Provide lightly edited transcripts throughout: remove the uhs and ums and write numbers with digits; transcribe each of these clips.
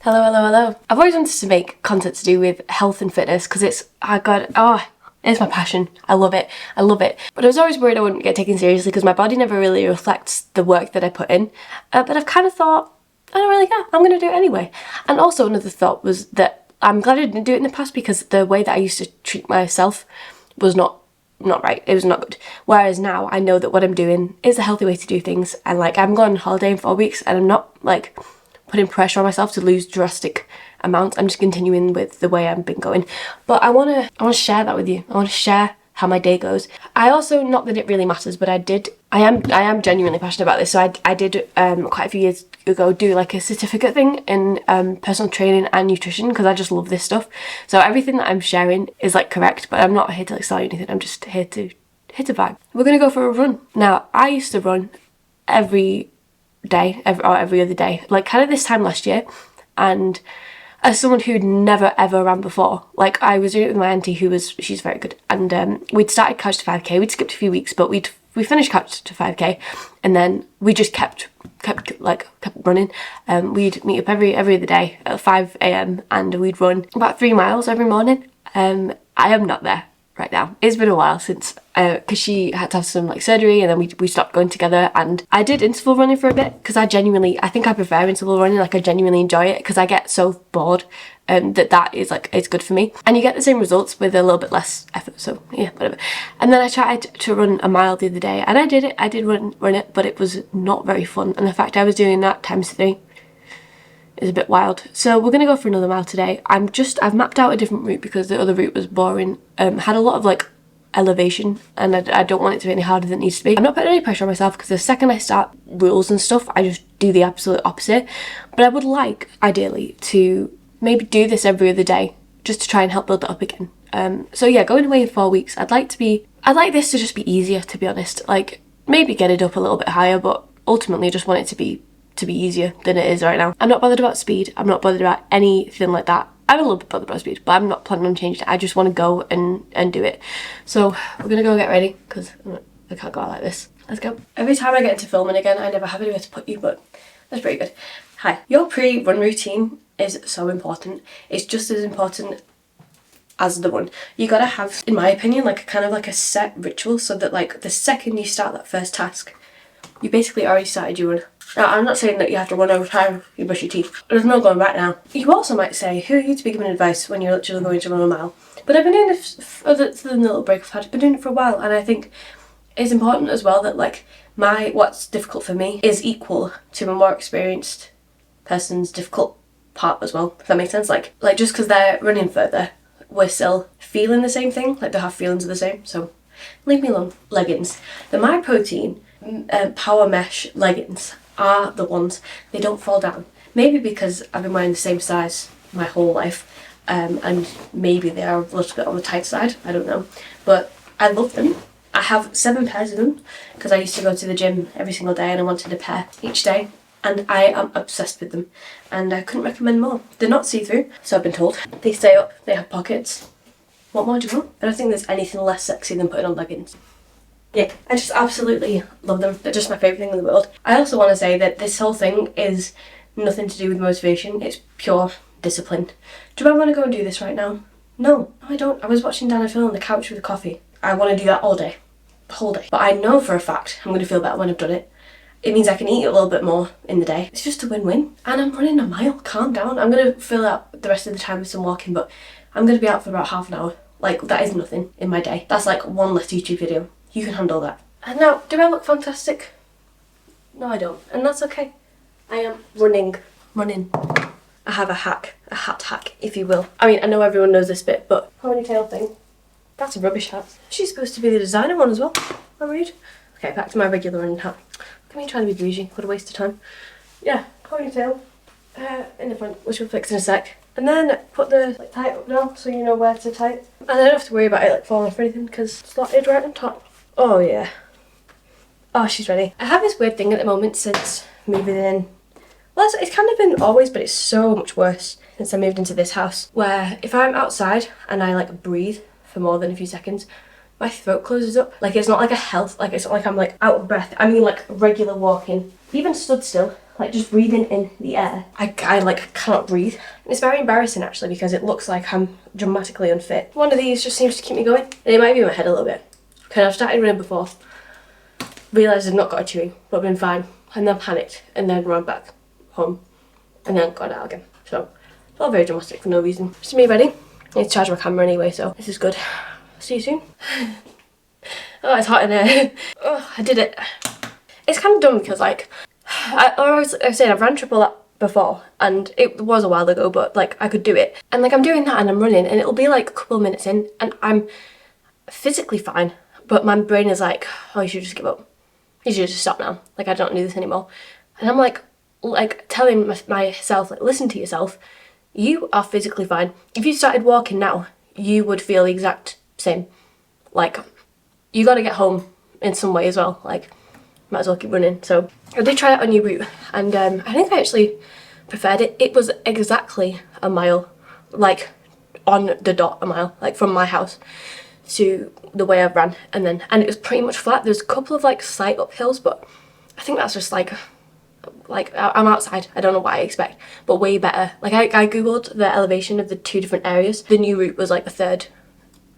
Hello, hello, hello. I've always wanted to make content to do with health and fitness because it's my passion. I love it. But I was always worried I wouldn't get taken seriously because my body never really reflects the work that I put in. But I've kind of thought, I don't really care. I'm going to do it anyway. And also another thought was that I'm glad I didn't do it in the past because the way that I used to treat myself was not right. It was not good. Whereas now I know that what I'm doing is a healthy way to do things. And I'm going on holiday in 4 weeks and I'm not putting pressure on myself to lose drastic amounts. I'm just continuing with the way I've been going. But I want to share that with you. I want to share how my day goes. I also, not that it really matters, but I am genuinely passionate about this. So I did quite a few years ago do a certificate thing in personal training and nutrition because I just love this stuff. So everything that I'm sharing is correct, but I'm not here to sell you anything. I'm just here to hit a vibe. We're gonna go for a run. Now I used to run every day, every other day, kind of this time last year, and as someone who'd never ever ran before, I was doing it with my auntie she's very good, and we'd started Couch to 5k. We'd skipped a few weeks, but we finished Couch to 5k, and then we just kept running. We'd meet up every other day at 5 a.m. and we'd run about 3 miles every morning. I am not there right now. It's been a while since, because she had to have some surgery, and then we stopped going together, and I did interval running for a bit because I think I prefer interval running. I genuinely enjoy it because I get so bored, that is it's good for me, and you get the same results with a little bit less effort. So yeah, whatever. And then I tried to run a mile the other day, and I did it. I did run it, but it was not very fun, and the fact I was doing that times 3 is a bit wild. So we're gonna go for another mile today. I've mapped out a different route because the other route was boring. Had a lot of elevation, and I don't want it to be any harder than it needs to be. I'm not putting any pressure on myself because the second I start rules and stuff, I just do the absolute opposite. But I would ideally to maybe do this every other day just to try and help build it up again. So yeah, going away in 4 weeks, I'd like this to just be easier, to be honest. Maybe get it up a little bit higher, but ultimately I just want it to be easier than it is right now. I'm not bothered about speed. I'm not bothered about anything like that. I'm a little bit bothered about speed, but I'm not planning on changing it. I just want to go and do it. So we're gonna go get ready because I can't go out like this. Let's go. Every time I get into filming again, I never have anywhere to put you, but that's pretty good. Hi. Your pre-run routine is so important. It's just as important as the run. You gotta have, in my opinion, a set ritual so that the second you start that first task, you basically already started your run. Now, I'm not saying that you have to run every time you brush your teeth. There's no going back now. You also might say, who are you to be giving advice when you're literally going to run a mile? But I've been doing this for the little break I've had. I've been doing it for a while, and I think it's important as well that what's difficult for me is equal to a more experienced person's difficult part as well. If that makes sense. Just because they're running further, we're still feeling the same thing. The half feelings are the same. So leave me alone. Leggings. The My Protein Power Mesh leggings are the ones. They don't fall down. Maybe because I've been wearing the same size my whole life, and maybe they are a little bit on the tight side. I don't know, but I love them. I have 7 pairs of them because I used to go to the gym every single day and I wanted a pair each day, and I am obsessed with them, and I couldn't recommend more. They're not see-through, so I've been told. They stay up, they have pockets. What more do you want? I don't think there's anything less sexy than putting on leggings. Yeah, I just absolutely love them. They're just my favourite thing in the world. I also want to say that this whole thing is nothing to do with motivation. It's pure discipline. Do I want to go and do this right now? No, I don't. I was watching Dana Phil on the couch with a coffee. I want to do that all day. The whole day. But I know for a fact I'm going to feel better when I've done it. It means I can eat a little bit more in the day. It's just a win-win. And I'm running a mile. Calm down. I'm going to fill out the rest of the time with some walking, but I'm going to be out for about half an hour. That is nothing in my day. That's one less YouTube video. You can handle that. And now, do I look fantastic? No, I don't. And that's okay. I am running. I have a hat hack, if you will. I mean, I know everyone knows this bit, but ponytail thing. That's a rubbish hat. She's supposed to be the designer one as well. I'm rude. Okay, back to my regular running hat. Look at me trying to be bougie. What a waste of time. Yeah, ponytail in the front, which we'll fix in a sec. And then put the tie up now so you know where to tie it. And I don't have to worry about it falling off or anything because it's slotted right on top. Oh yeah. Oh, she's ready. I have this weird thing at the moment since moving in. Well, it's kind of been always, but it's so much worse since I moved into this house, where if I'm outside and I breathe for more than a few seconds, my throat closes up. It's not a health, it's not I'm out of breath. I mean regular walking. Even stood still, like just breathing in the air, I like cannot breathe. It's very embarrassing actually because it looks like I'm dramatically unfit. One of these just seems to keep me going, and it might be in my head a little bit because I've started running before, realised I've not got a chewy, but been fine, and then panicked, and then run back home, and then got out again. So it's all very dramatic for no reason. It's me ready. I need to charge my camera anyway, so this is good. See you soon. Oh, it's hot in here. Oh, I did it. It's kind of dumb because like, I was saying I've ran triple that before, and it was a while ago, but like I could do it. And like I'm doing that and I'm running, and it'll be like a couple of minutes in, and I'm physically fine, but my brain is like, oh, you should just give up. You should just stop now. Like I don't do this anymore. And I'm like telling myself, like, listen to yourself. You are physically fine. If you started walking now, you would feel the exact same. Like, you got to get home in some way as well. Like, might as well keep running. So I did try out a new route, and I think I actually preferred it. It was exactly a mile, like on the dot a mile, like from my house to the way I've ran, and it was pretty much flat. There's a couple of like slight uphills, but I think that's just like I'm outside. I don't know what I expect, but way better. Like I googled the elevation of the two different areas. The new route was like a third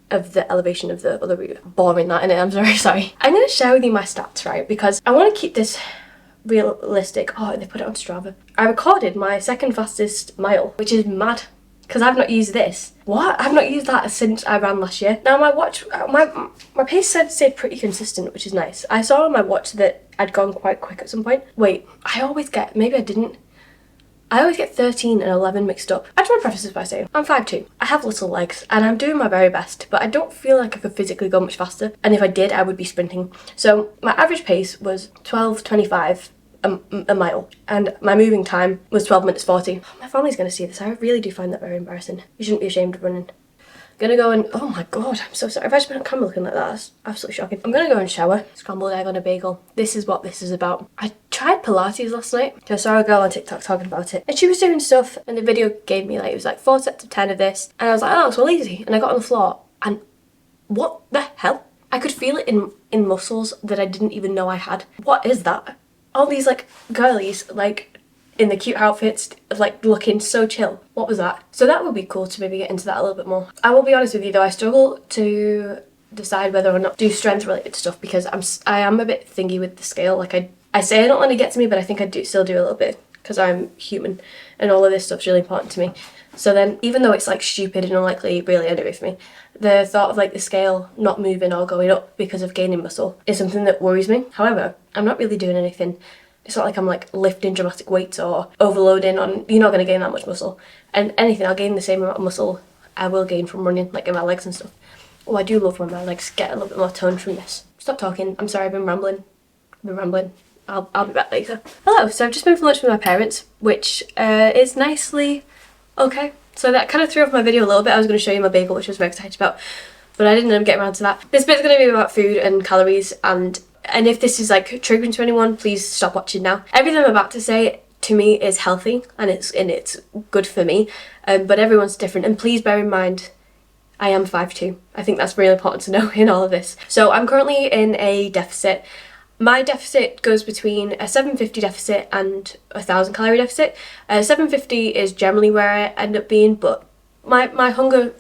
of the elevation of the other route. Boring that, innit? I'm very sorry. I'm going to share with you my stats, right? Because I want to keep this realistic. Oh, they put it on Strava. I recorded my second fastest mile, which is mad because I've not used this. What? I've not used that since I ran last year. Now my watch, my pace stayed pretty consistent, which is nice. I saw on my watch that I'd gone quite quick at some point. Wait, I always get, maybe I didn't. I always get 13 and 11 mixed up. I just want to preface this by saying I'm 5'2". I have little legs and I'm doing my very best, but I don't feel like I could physically go much faster. And if I did, I would be sprinting. So my average pace was 12:25 a mile, and my moving time was 12 minutes 40. My family's going to see this. I really do find that very embarrassing. You shouldn't be ashamed of running. Gonna go and, oh my god, I'm so sorry. If I just been on camera looking like that, that's absolutely shocking. I'm gonna go and shower. Scrambled egg on a bagel. This is what this is about. I tried Pilates last night. I saw a girl on TikTok talking about it, and she was doing stuff, and the video gave me like, it was like 4 sets of 10 of this, and I was like, oh, it's well easy. And I got on the floor, and what the hell? I could feel it in muscles that I didn't even know I had. What is that? All these like girlies, like in the cute outfits, like looking so chill. What was that? So that would be cool to maybe get into that a little bit more. I will be honest with you though, I struggle to decide whether or not do strength related stuff because I am a bit thingy with the scale. Like I say I don't let it get to me, but I think I still do a little bit because I'm human and all of this stuff's really important to me. So then even though it's like stupid and unlikely really anyway for me, the thought of like the scale not moving or going up because of gaining muscle is something that worries me. However, I'm not really doing anything. It's not like I'm like lifting dramatic weights or overloading on, you're not going to gain that much muscle. And anything, I'll gain the same amount of muscle I will gain from running, like in my legs and stuff. Oh, I do love when my legs get a little bit more toned from this. Stop talking. I'm sorry, I've been rambling. I'll be back later. Hello, so I've just been for lunch with my parents, which is nicely okay. So that kind of threw off my video a little bit. I was going to show you my bagel, which I was very excited about, but I didn't end up getting around to that. This bit's going to be about food and calories, and if this is like triggering to anyone, please stop watching now. Everything I'm about to say to me is healthy and it's good for me, but everyone's different. And please bear in mind, I am 5'2". I think that's really important to know in all of this. So I'm currently in a deficit. My deficit goes between a 750 deficit and a 1,000 calorie deficit. 750 is generally where I end up being, but my hunger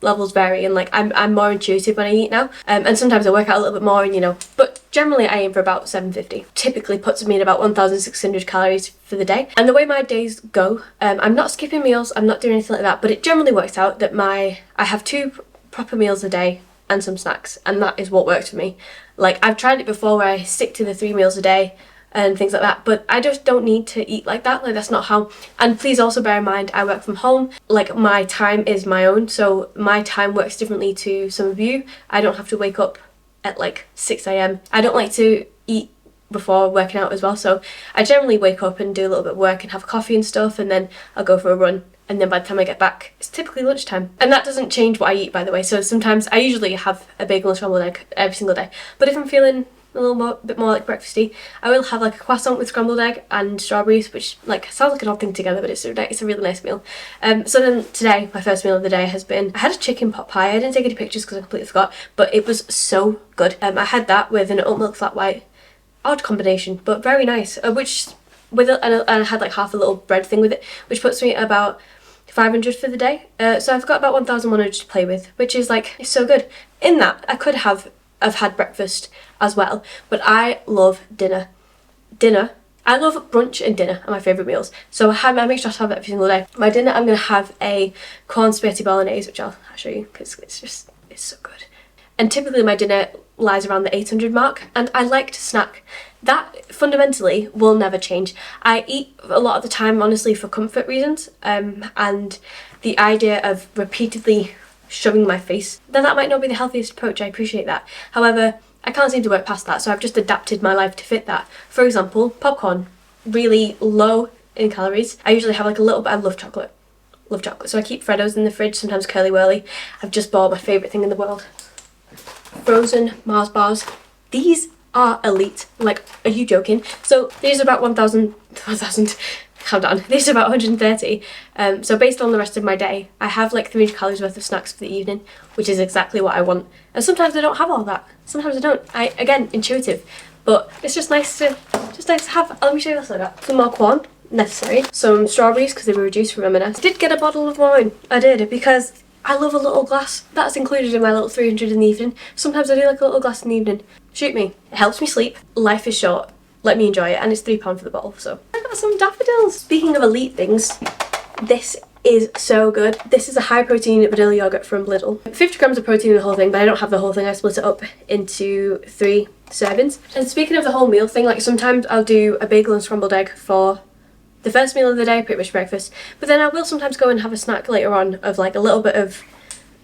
levels vary, and like I'm more intuitive when I eat now, and sometimes I work out a little bit more, and you know, but generally I aim for about 750. Typically puts me at about 1,600 calories for the day. And the way my days go, I'm not skipping meals, I'm not doing anything like that, but it generally works out that I have 2 proper meals a day and some snacks, and that is what works for me. Like I've tried it before where I stick to the 3 meals a day and things like that, but I just don't need to eat like that. Like that's not how. And please also bear in mind, I work from home. Like my time is my own, so my time works differently to some of you. I don't have to wake up at like 6 a.m. I don't like to eat before working out as well, so I generally wake up and do a little bit of work and have coffee and stuff, and then I'll go for a run, and then by the time I get back it's typically lunchtime. And that doesn't change what I eat, by the way. So sometimes I usually have a bagel and scrambled egg every single day, but if I'm feeling a bit more like breakfasty, I will have like a croissant with scrambled egg and strawberries, which like sounds like an odd thing together, but it's a really nice meal. So then today, my first meal of the day has been, I had a chicken pot pie. I didn't take any pictures because I completely forgot, but it was so good. I had that with an oat milk flat white. Odd combination, but very nice, which with it, and I had like half a little bread thing with it, which puts me at about 500 for the day. So I've got about 1,100 to play with, which is like, it's so good. In that, I could have had breakfast as well, but I love dinner. I love brunch and dinner are my favourite meals. So I make sure to have it every single day. My dinner, I'm going to have a corn spaghetti bolognese, which I'll show you because it's so good. And typically my dinner lies around the 800 mark, and I like to snack. That fundamentally will never change. I eat a lot of the time, honestly, for comfort reasons, and the idea of repeatedly shoving my face, then that might not be the healthiest approach. I appreciate that. However, I can't seem to work past that, so I've just adapted my life to fit that. For example, popcorn, really low in calories. I usually have like a little bit. I love chocolate. So I keep Freddos in the fridge, sometimes Curly Wurly. I've just bought my favourite thing in the world. Frozen Mars bars. These are elite. Like, are you joking? So these are about 1,000, calm down. These are about 130. So based on the rest of my day, I have like 300 calories worth of snacks for the evening, which is exactly what I want. And sometimes I don't have all that. Sometimes I don't. Again, intuitive. But it's just nice to have. Let me show you this. I got some more corn, necessary. Some strawberries because they were reduced from M&S. I did get a bottle of wine. I did, because I love a little glass. That's included in my little 300 in the evening. Sometimes I do like a little glass in the evening. Shoot me. It helps me sleep. Life is short. Let me enjoy it. And it's £3 for the bottle, so. I got some daffodils. Speaking of elite things, this is so good. This is a high protein vanilla yogurt from Lidl. 50 grams of protein in the whole thing, but I don't have the whole thing. I split it up into 3 servings. And speaking of the whole meal thing, like sometimes I'll do a bagel and scrambled egg for the first meal of the day, pretty much breakfast. But then I will sometimes go and have a snack later on of like a little bit of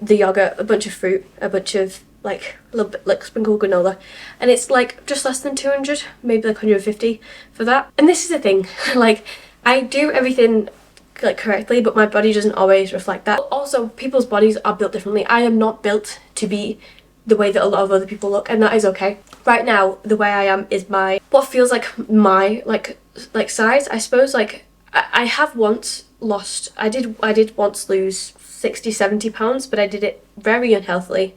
the yogurt, a bunch of fruit, a bunch of like a little bit like sprinkled granola, and it's like just less than 200, maybe like 150 for that. And this is the thing, like I do everything like correctly, but my body doesn't always reflect that. Also, people's bodies are built differently. I am not built to be the way that a lot of other people look, and that is okay. Right now, the way I am is my what feels like my like size, I suppose. Like I have once lost. I did once lose 60-70 pounds, but I did it very unhealthily,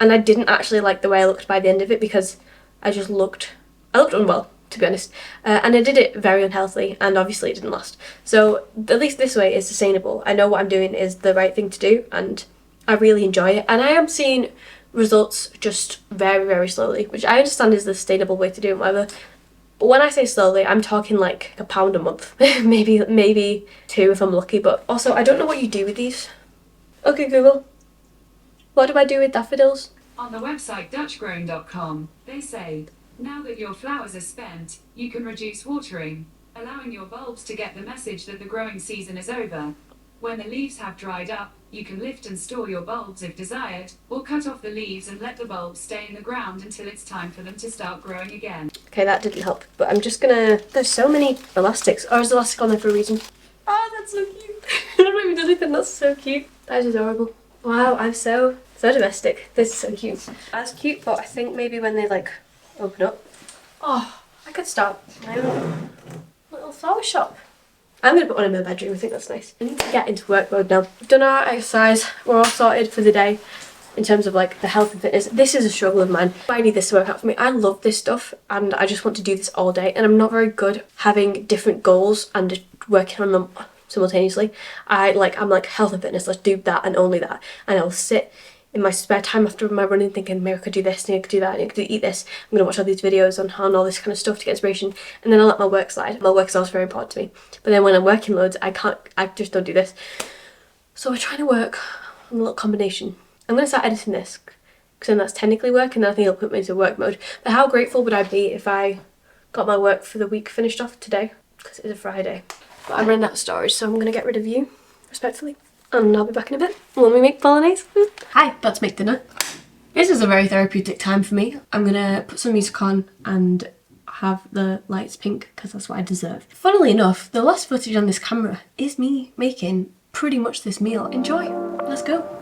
and I didn't actually like the way I looked by the end of it because I looked unwell, to be honest, and I did it very unhealthily, and obviously it didn't last. So at least this way is sustainable. I know what I'm doing is the right thing to do, and I really enjoy it, and I am seeing results just very, very slowly, which I understand is the sustainable way to do it, whatever. But when I say slowly, I'm talking like £1 a month, maybe 2 if I'm lucky. But also, I don't know what you do with these. Okay, Google, what do I do with daffodils? On the website dutchgrown.com, they say, now that your flowers are spent, you can reduce watering, allowing your bulbs to get the message that the growing season is over. When the leaves have dried up, you can lift and store your bulbs if desired, or cut off the leaves and let the bulbs stay in the ground until it's time for them to start growing again. Okay, that didn't help, but I'm just gonna... There's so many elastics. Or is elastic on there for a reason? Oh, that's so cute. I don't even know anything. That's so cute. That is adorable. Wow, I'm so domestic. This is so cute. That's cute, but I think maybe when they like open up. Oh, I could start my own little flower shop. I'm going to put one in my bedroom. I think that's nice. I need to get into work mode now. We've done our exercise. We're all sorted for the day in terms of like the health and fitness. This is a struggle of mine. I need this to work out for me. I love this stuff and I just want to do this all day, and I'm not very good having different goals and working on them simultaneously. I'm like health and fitness, let's do that and only that. And I'll sit in my spare time after my running thinking, maybe I could do this, maybe I could do that, I could eat this. I'm going to watch all these videos on all this kind of stuff to get inspiration, and then I let my work slide. My work is also very important to me. But then when I'm working loads, I just don't do this. So we're trying to work on a little combination. I'm going to start editing this, because then that's technically work, and then I think it'll put me into work mode. But how grateful would I be if I got my work for the week finished off today? Because it is a Friday. But I'm running out of storage, so I'm going to get rid of you, respectfully. And I'll be back in a bit when we make bolognese. Hi, about to make dinner. This is a very therapeutic time for me. I'm gonna put some music on and have the lights pink because that's what I deserve. Funnily enough, the last footage on this camera is me making pretty much this meal. Enjoy. Let's go.